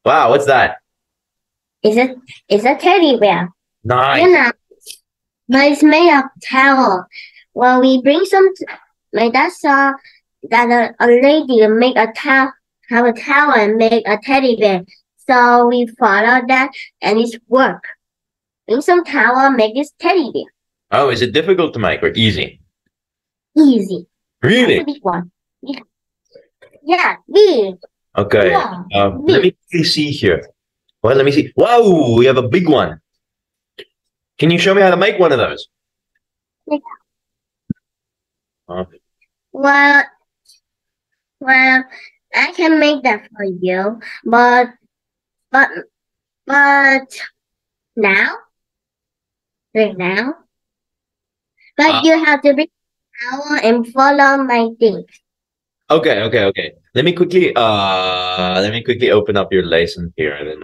Wow, what's that? It's a it's a teddy bear. You Nice. know, but it's made of towel. Well, we bring some. My dad saw that a lady make a towel, have a towel and make a teddy bear. So we followed that, and it's work. Bring some towel, make this teddy bear. Oh, is it difficult to make or easy? Easy. That's a Really? big one. Yeah, yeah, big. Okay. Yeah, Let big. me quickly see here. Well, let me see. Whoa, we have a big one. Can you show me how to make one of those? Uh, Well, well, I can make that for you, but but now, right now, uh, but you have to bring towel and follow my thing. okay. Let me quickly open up your lesson here and then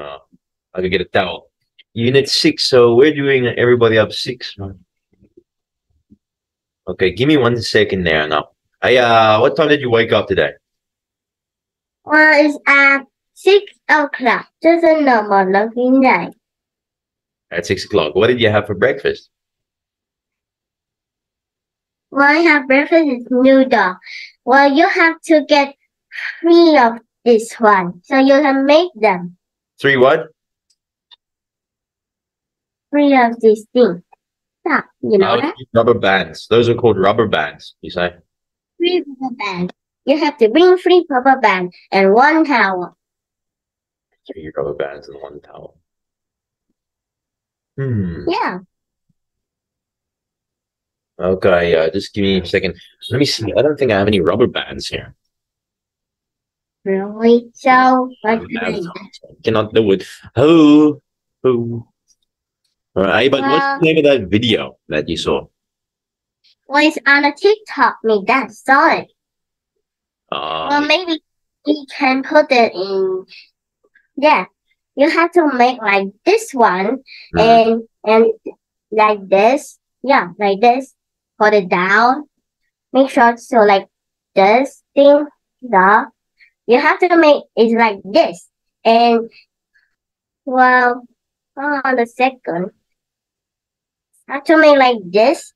I can get a towel. Unit 6, so we're doing everybody up 6. Okay, give me 1 second there now. What time did you wake up today? Well, it's at 6 o'clock. Just a normal looking day. At 6 o'clock. What did you have for breakfast? Well, I have breakfast is noodle. Well, you have to get 3 of this one, so you can make them. 3 what? 3 of these things. Yeah, you know that? Rubber bands. Those are called rubber bands, you say? 3 rubber bands. You have to bring 3 rubber bands and 1 towel. 3 rubber bands and 1 towel. Hmm. Yeah. Okay, just give me a second. Let me see. I don't think I have any rubber bands here. Really? No, So, I what don't can have I it. do? I cannot do it. Oh, oh. All right, but what's Well, the name of that video that you saw? well, it's on a TikTok. Me that saw it. Well, Yeah. maybe we can put it in. Yeah, you have to make like this one Hmm. and like this. Yeah, like this. Put it down. Make sure so like this thing. Yeah, you have to make it like this. And well, hold on a second. Have to make like this.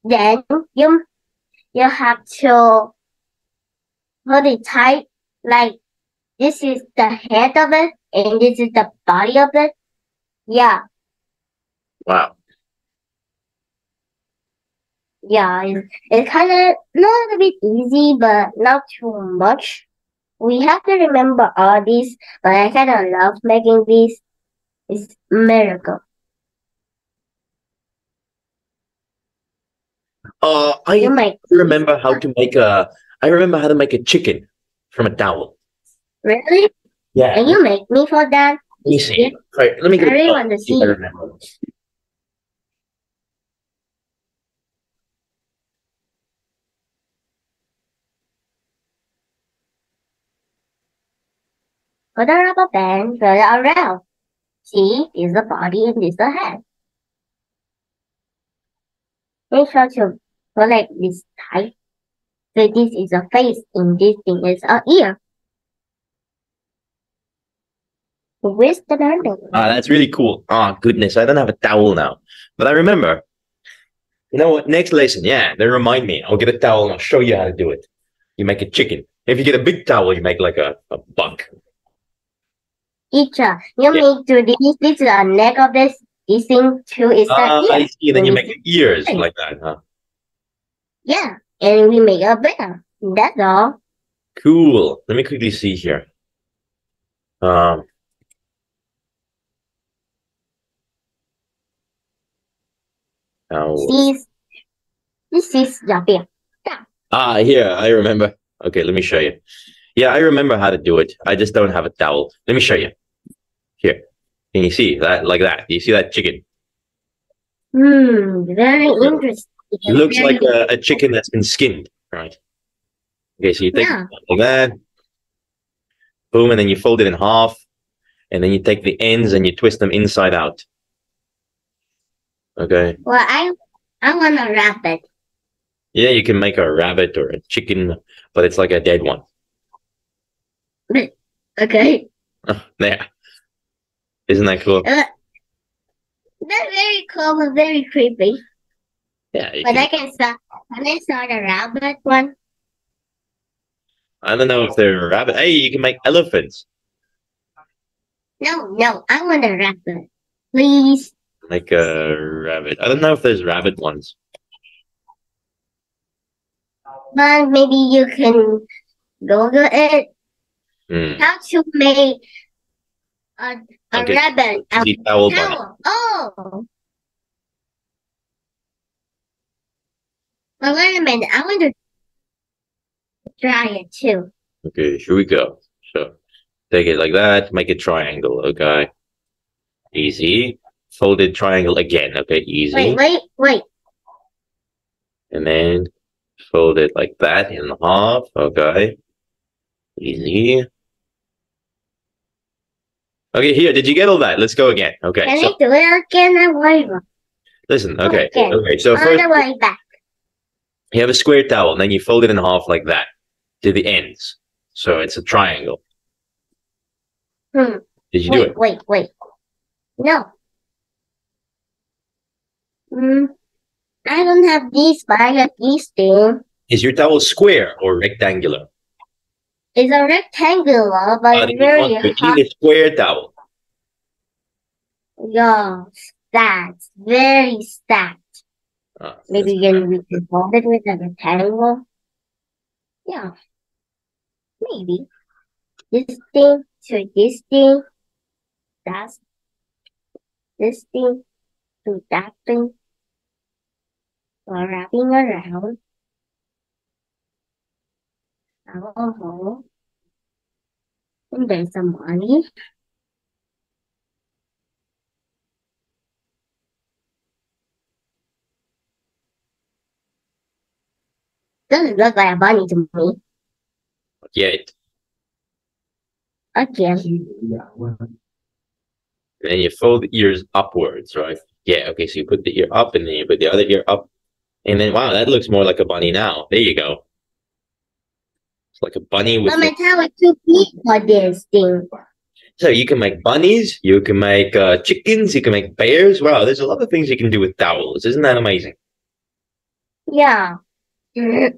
Then you have to put it tight. Like this is the head of it, and this is the body of it. Yeah, Wow. yeah, it's kind of not a bit easy, but not too much. We have to remember all these, but I kind of love making these. It's miracle. You I make these. remember how to make a. I remember how to make a chicken from a towel. Really? Yeah. And Let you make me for that? me see. All right, let me I get a really towel. want to See if I see. remember. Put a rubber band, roll it around. See, is the body and this the head. Make sure to put like this tight. So this is a face and this thing is a ear. Where's the learning? That's really cool. Oh goodness, I don't have a towel now, but I remember. You know what? Next lesson, yeah, they remind me. I'll get a towel and I'll show you how to do it. You make a chicken. If you get a big towel, you make like a buck. Teacher, you Yeah. need to this is the neck of this thing too is the I ear. see. And then And you this make the ears is like that, huh? yeah. And we make a bear. That's all. Cool. Let me quickly see here. Um, towel. This is the bear. Yeah. Here, I remember. Okay, let me show you. Yeah, I remember how to do it. I just don't have a towel. Let me show you. Here. Can you see that like that? Do you see that chicken? Very It interesting. looks Very like a chicken that's been skinned, right? Okay, so you take it yeah. like that, boom, and then you fold it in half, and then you take the ends and you twist them inside out. Okay. Well, I want a rabbit. Yeah, you can make a rabbit or a chicken, but it's like a dead one. Okay. There. Isn't that cool? That's very cool, but very creepy. Yeah. But can I start a rabbit one? I don't know if they're a rabbit. Hey, you can make elephants. No, I want a rabbit. Please. Like a rabbit. I don't know if there's rabbit ones. But maybe you can Google it. Hmm. How to make a Okay. rabbit. Easy towel bunny. Towel. Oh. But wait a minute. I want to try it too. Okay, here we go. So take it like that, make a triangle, okay. Easy. Folded triangle again, okay, easy. Wait. And then fold it like that in half, okay. Easy. Okay, here, did you get all that? Let's go again. Okay. Can So I do it again? Wait. listen, okay. Okay. Okay, so On first the way back. you have a square towel, and then you fold it in half like that to the ends. So it's a triangle. Did you do it? Wait. No. I don't have these, but I have these things. Is your towel square or rectangular? It's a rectangular, but Then very you hard. need a square towel. Yeah, stacked. Very stacked. Maybe we can fold it with a rectangle. Yeah. Maybe. This thing to this thing. That's this thing to that thing. While wrapping around. Oh, and there's some money. Doesn't look like a bunny to me. Yet. Okay. And then you fold the ears upwards, right? Yeah, okay, so you put the ear up and then you put the other ear up. And then, wow, that looks more like a bunny now. There you go. It's like a bunny with... But my towel is too big for this thing. So you can make bunnies, you can make chickens, you can make bears. Wow, there's a lot of things you can do with towels. Isn't that amazing? Yeah. More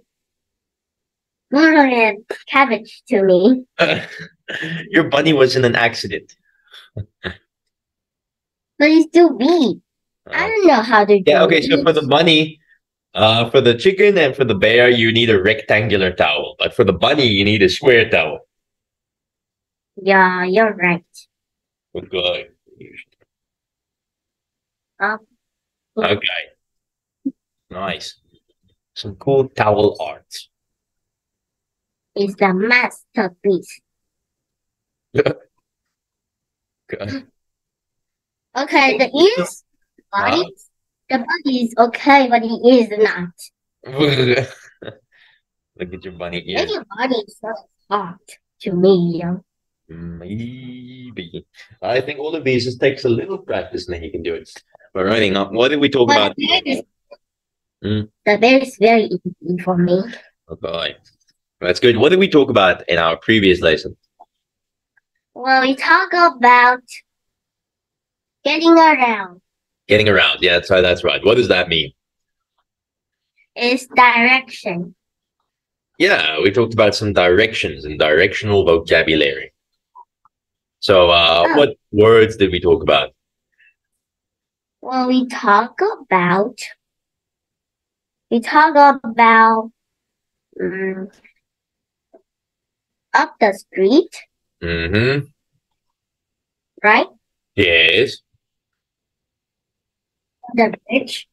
like a cabbage to me. Your bunny was in an accident. But it's too big. I don't know how to do Yeah, okay, it. so for the bunny, for the chicken and for the bear, you need a rectangular towel. But for the bunny, you need a square towel. Yeah, you're right. Okay. Okay. Nice. Some cool towel art. It's the masterpiece. Okay. Okay, the ears, body, the body is okay, but the ears not. Look at your bunny ears. Maybe body is so hard to me, yeah. Maybe. I think all of these just takes a little practice and then you can do it. But right now, what did we talk about? The bear is very easy for me. Okay. That's good. What did we talk about in our previous lesson? Well, we talk about getting around. Getting around. Yeah, that's right. What does that mean? It's direction. Yeah, we talked about some directions and directional vocabulary. So, what words did we talk about? Well, we talk about up the street. Mm-hmm. Right? Yes. The bridge.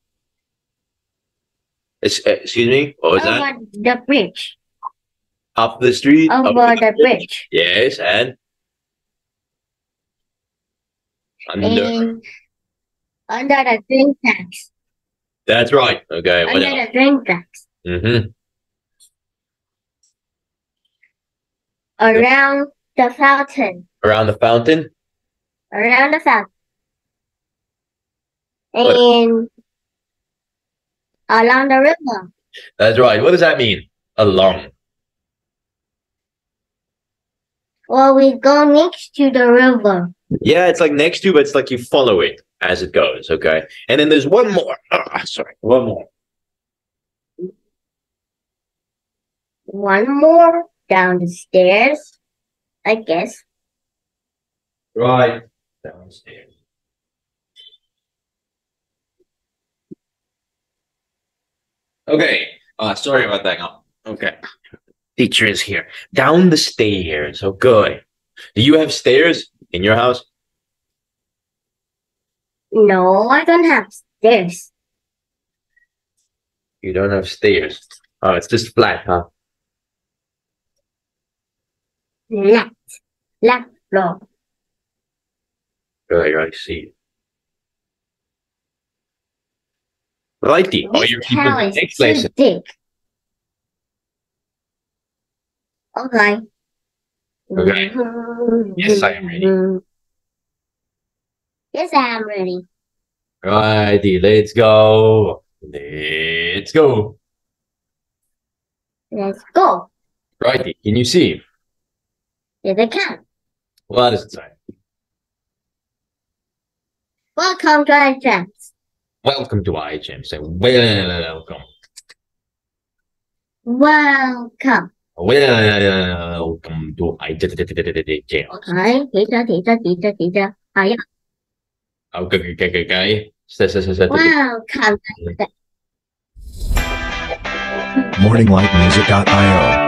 Excuse me? What was that? Over the bridge. Up the street? Over the bridge. Yes, and? Under the drink tax. That's right. Okay. Under the drink tax. Mm-hmm. Around the fountain. Around the fountain? Around the fountain. And along the river. That's right. What does that mean? Along. Well, we go next to the river. Yeah, it's like next to, but it's like you follow it as it goes. Okay, and then there's one more. Sorry, one more. One more down the stairs, I guess. Right downstairs. Okay. Sorry about that. Okay. Teacher is here. Down the stairs. Oh, good. Do you have stairs in your house? No, I don't have stairs. You don't have stairs. Oh, it's just flat, huh? Flat, flat floor. Right, I see. Righty. Oh, This you're keeping cow the is next too lesson. big. Okay. Okay. Yes, I am ready. Yes, I am ready. Righty, let's go. Let's go. Let's go. Righty, can you see? Yes, I can. What does it say? Welcome to our jams. Welcome to IHM. Say welcome. Welcome. Welcome to IHM. Okay. Teacher. Are you Okay. welcome? Morninglightmusic.io